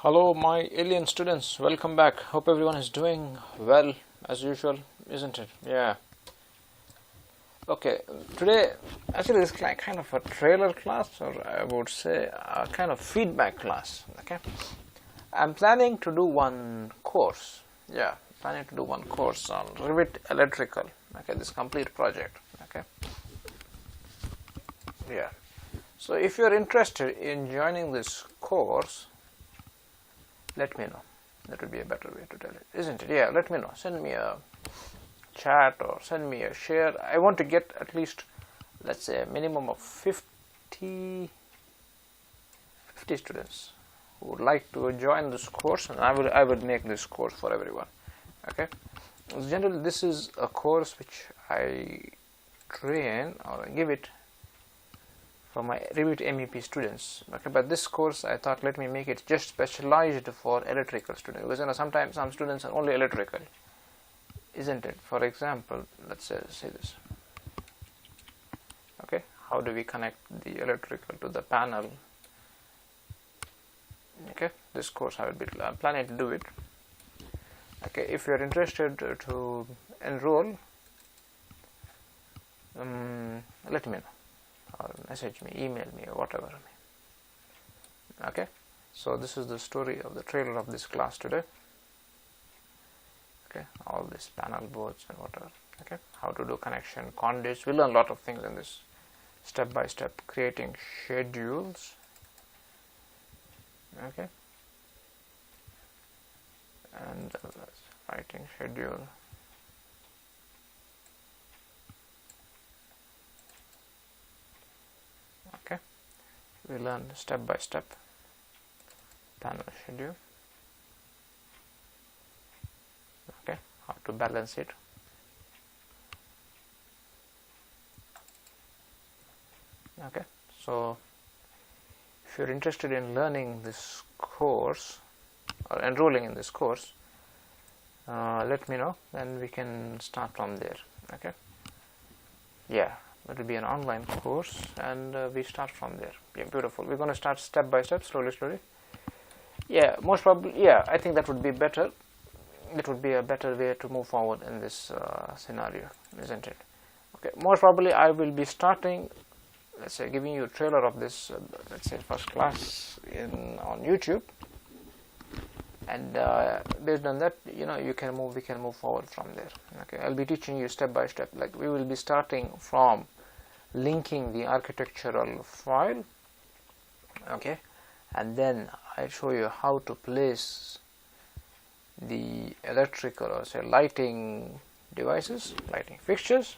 Hello my alien students, welcome back. Hope everyone is doing well as usual, isn't it? Yeah. Okay, today actually this is kind of a trailer class, or I would say a kind of feedback class. Okay, I'm planning to do one course. Yeah, planning to do one course on Revit electrical. Okay, this complete project. Okay. Yeah. So if you're interested in joining this course, let me know. That would be a better way to tell it, isn't it? Yeah, let me know. Send me a chat or send me a share. I want to get at least, let's say, a minimum of 50 students who would like to join this course, and I would make this course for everyone. Okay. Generally, this is a course which I train or give it for my Revit MEP students. Okay, but this course I thought let me make it just specialized for electrical students, because sometimes some students are only electrical, isn't it? For example, let's say this. Okay, how do we connect the electrical to the panel? Okay, this course I'm planning to do it. Okay, if you're interested to enroll, let me know, or message me, email me, or whatever. Okay, so this is the story of the trailer of this class today. Okay, all these panel boards and whatever. Okay, how to do connection, conduits. We'll learn a lot of things in this, step by step, creating schedules. Okay, and writing schedule. Okay, we learn step by step panel schedule. Okay, how to balance it. Okay, so if you're interested in learning this course or enrolling in this course, let me know and we can start from there. Okay, yeah, it will be an online course and we start from there. Yeah, beautiful. We're going to start step by step, slowly. Yeah, most probably, yeah, I think that would be better. It would be a better way to move forward in this scenario, isn't it? Okay, most probably I will be starting, let's say, giving you a trailer of this, let's say, first class on YouTube, and based on that, we can move forward from there. Okay, I'll be teaching you step by step. Like, we will be starting from linking the architectural file. Okay, and then I show you how to place the electrical, or say, lighting devices, lighting fixtures.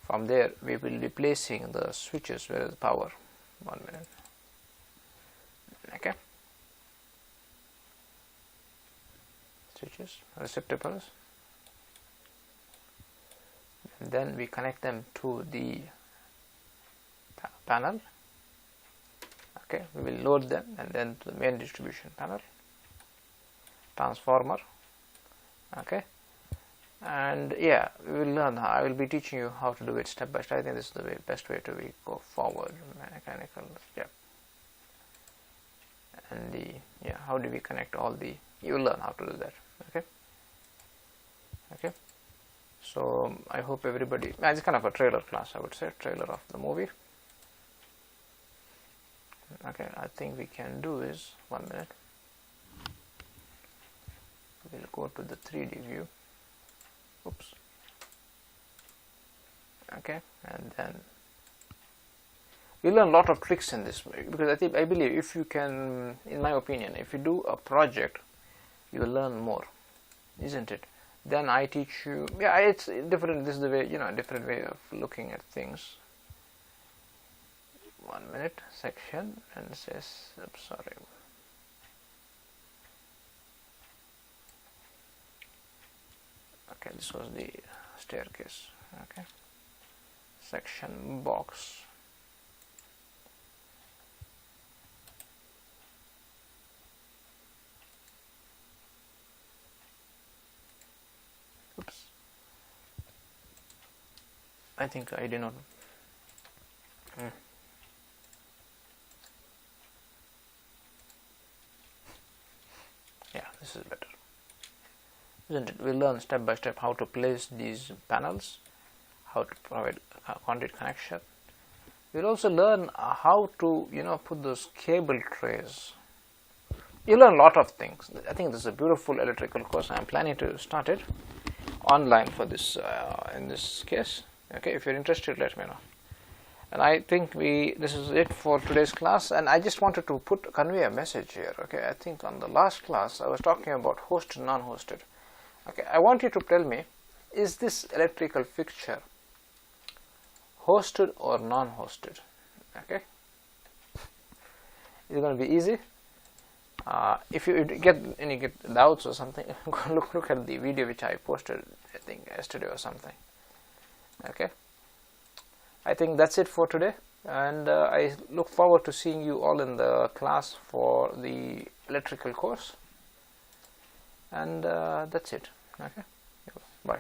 From there we will be placing the switches. Where is the power? 1 minute. Okay, switches, receptacles, and then we connect them to the panel. Okay, we will load them, and then to the main distribution panel, transformer. Okay, and yeah, we will learn how. I will be teaching you how to do it step by step. I think this is the best way to go forward. Mechanical, yeah, and how do we connect all the? You will learn how to do that. Okay. So I hope everybody. It's kind of a trailer class, I would say, trailer of the movie. Okay, I think we can do is 1 minute. We'll go to the 3D view. Oops. Okay, and then we learn a lot of tricks in this, because I believe if you can, in my opinion, if you do a project, you will learn more, isn't it? Then I teach you. Yeah, it's different. This is the way, different way of looking at things. 1 minute, section, and says, sorry. Okay, this was the staircase. Okay, section box. Oops, I think I did not. This is better, isn't it? We'll learn step by step how to place these panels, how to provide conduit connection. We'll also learn how to put those cable trays. You learn a lot of things. I think this is a beautiful electrical course. I am planning to start it online for this in this case. Okay, if you're interested, let me know. And I think this is it for today's class, and I just wanted to convey a message here. Okay, I think on the last class I was talking about hosted, non-hosted. Okay, I want you to tell me, is this electrical fixture hosted or non-hosted? Okay, it's going to be easy. If you get any doubts or something, look at the video which I posted, I think yesterday or something. Okay, I think that's it for today, and I look forward to seeing you all in the class for the electrical course, and that's it. Okay, bye.